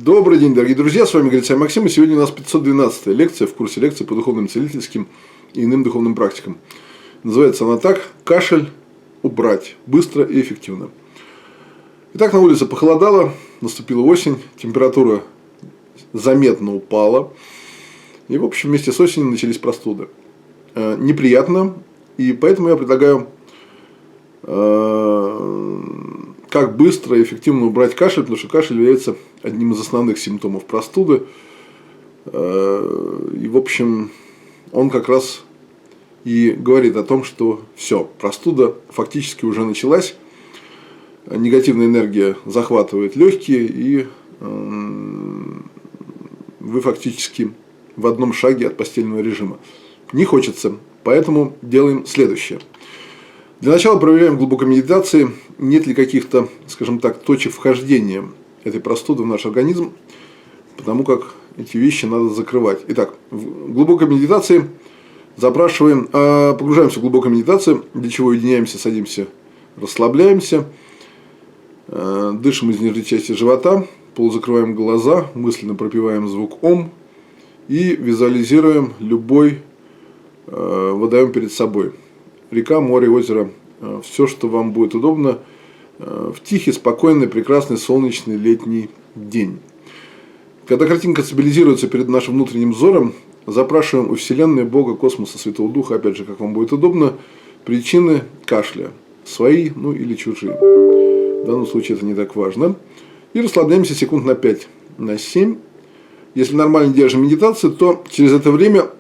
Добрый день, дорогие друзья, с вами Грицай Максим, и сегодня у нас 512-я лекция в курсе лекций по духовным, целительским и иным духовным практикам. Называется она так: «Кашель убрать быстро и эффективно». Итак, на улице похолодало, наступила осень, температура заметно упала, и, в общем, вместе с осенью начались простуды. Неприятно, и поэтому я предлагаю, как быстро и эффективно убрать кашель, потому что кашель является одним из основных симптомов простуды. И, в общем, он как раз и говорит о том, что все, простуда фактически уже началась, негативная энергия захватывает легкие, и вы фактически в одном шаге от постельного режима. Не хочется, поэтому делаем следующее. Для начала проверяем глубокой медитации, нет ли каких-то, скажем так, точек вхождения этой простуды в наш организм, потому как эти вещи надо закрывать. Итак, в глубокой медитации погружаемся в глубокую медитацию, для чего уединяемся, садимся, расслабляемся, дышим из нижней части живота, полузакрываем глаза, мысленно пропеваем звук Ом и визуализируем любой водоем перед собой. Река, море, озеро, все, что вам будет удобно, в тихий, спокойный, прекрасный, солнечный летний день. Когда картинка стабилизируется перед нашим внутренним взором, запрашиваем у Вселенной, Бога, космоса, Святого Духа, опять же, как вам будет удобно, причины кашля. Свои, ну или чужие. В данном случае это не так важно. И расслабляемся секунд на 5, на 7. Если нормально держим медитацию, то через это время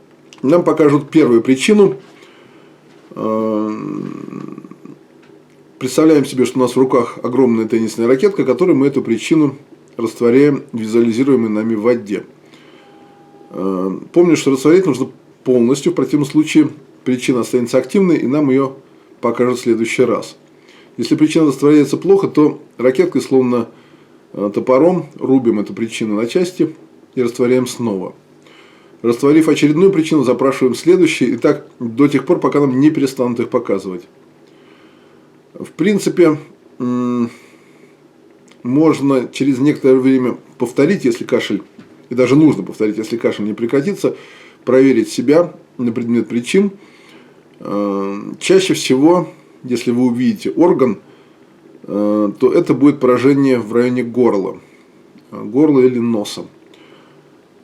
нам покажут первую причину. Представляем себе, что у нас в руках огромная теннисная ракетка, которой мы эту причину растворяем в визуализируемой нами воде. Помню, что растворять нужно полностью, в противном случае причина останется активной, и нам ее покажут в следующий раз. Если причина растворяется плохо, то ракеткой, словно топором, рубим эту причину на части и растворяем снова. Растворив очередную причину, запрашиваем следующие, и так до тех пор, пока нам не перестанут их показывать. В принципе, можно через некоторое время повторить, если кашель, и даже нужно повторить, если кашель не прекратится, проверить себя на предмет причин. Чаще всего, если вы увидите орган, то это будет поражение в районе горла или носа.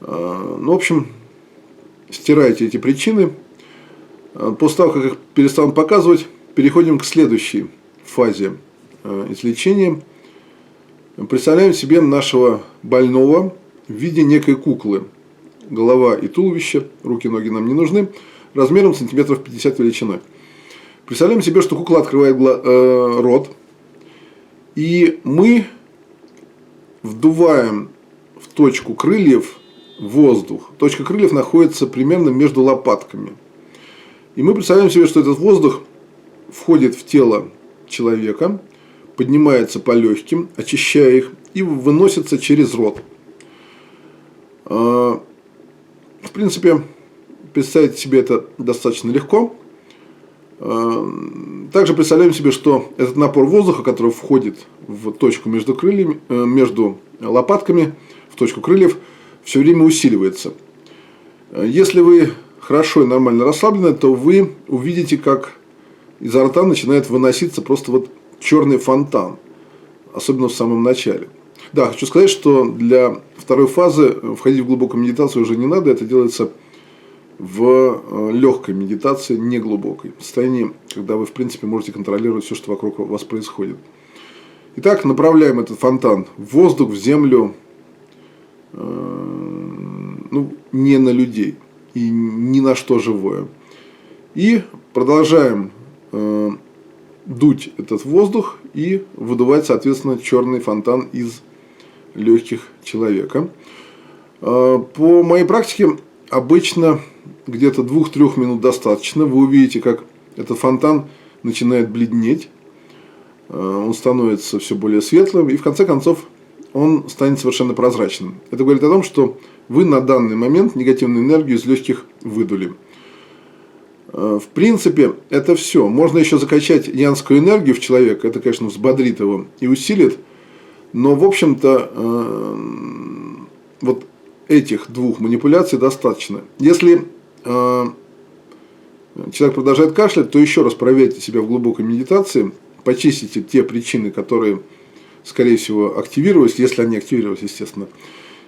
Ну, в общем, стирайте эти причины. После того, как их перестанут показывать, переходим к следующей фазе излечения. Представляем себе нашего больного в виде некой куклы. Голова и туловище, руки, ноги нам не нужны, размером сантиметров 50 величиной. Представляем себе, что кукла открывает рот, и мы вдуваем в точку крыльев воздух. Точка крыльев находится примерно между лопатками. И мы представляем себе, что этот воздух входит в тело человека, поднимается по легким, очищая их, и выносится через рот. В принципе, представить себе это достаточно легко. Также представляем себе, что этот напор воздуха, который входит в точку между крыльями, между лопатками, в точку крыльев, все время усиливается. Если вы хорошо и нормально расслаблены, то вы увидите, как изо рта начинает выноситься просто вот черный фонтан, особенно в самом начале. Да, хочу сказать, что для второй фазы входить в глубокую медитацию уже не надо, это делается в легкой медитации, не глубокой, в состоянии, когда вы, в принципе, можете контролировать все, что вокруг вас происходит. Итак, направляем этот фонтан в воздух, в землю, не на людей и ни на что живое. И продолжаем дуть этот воздух и выдувать, соответственно, черный фонтан из легких человека. По моей практике обычно где-то 2-3 минут достаточно. Вы увидите, как этот фонтан начинает бледнеть, он становится все более светлым, и в конце концов он станет совершенно прозрачным. Это говорит о том, что вы на данный момент негативную энергию из легких выдули. В принципе, это все. Можно еще закачать янскую энергию в человека. Это, конечно, взбодрит его и усилит. Но, в общем-то, вот этих двух манипуляций достаточно. Если человек продолжает кашлять, то еще раз проверьте себя в глубокой медитации, почистите те причины, которые, скорее всего, активировались, если они активировались, естественно.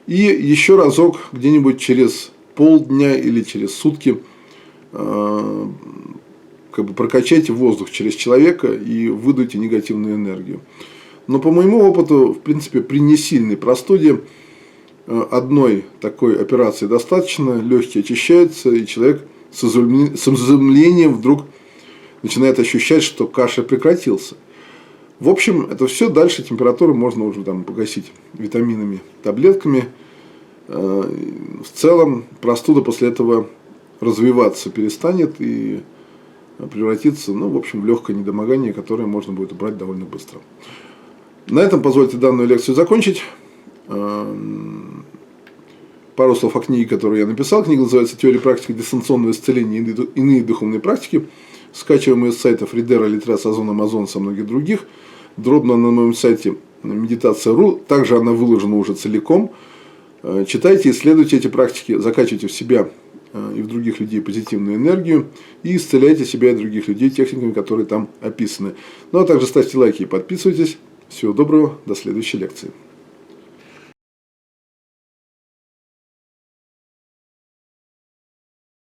И еще разок где-нибудь через полдня или через сутки прокачайте воздух через человека и выдуйте негативную энергию. Но по моему опыту, в принципе, при несильной простуде одной такой операции достаточно, легкие очищаются, и человек с изумлением вдруг начинает ощущать, что кашель прекратился. В общем, это все. Дальше температуру можно уже погасить витаминами, таблетками. В целом простуда после этого развиваться перестанет и превратиться, в общем, в легкое недомогание, которое можно будет убрать довольно быстро. На этом позвольте данную лекцию закончить. Пару слов о книге, которую я написал. Книга называется «Теория и практика дистанционного исцеления и иные духовные практики». Скачиваем ее с сайтов Ридера, Литрес, Озон, Амазон, со многих других. Дробно на моем сайте Медитация.ру. Также она выложена уже целиком. Читайте, исследуйте эти практики, закачивайте в себя и в других людей позитивную энергию и исцеляйте себя и других людей техниками, которые там описаны. Ну а также ставьте лайки и подписывайтесь. Всего доброго, до следующей лекции.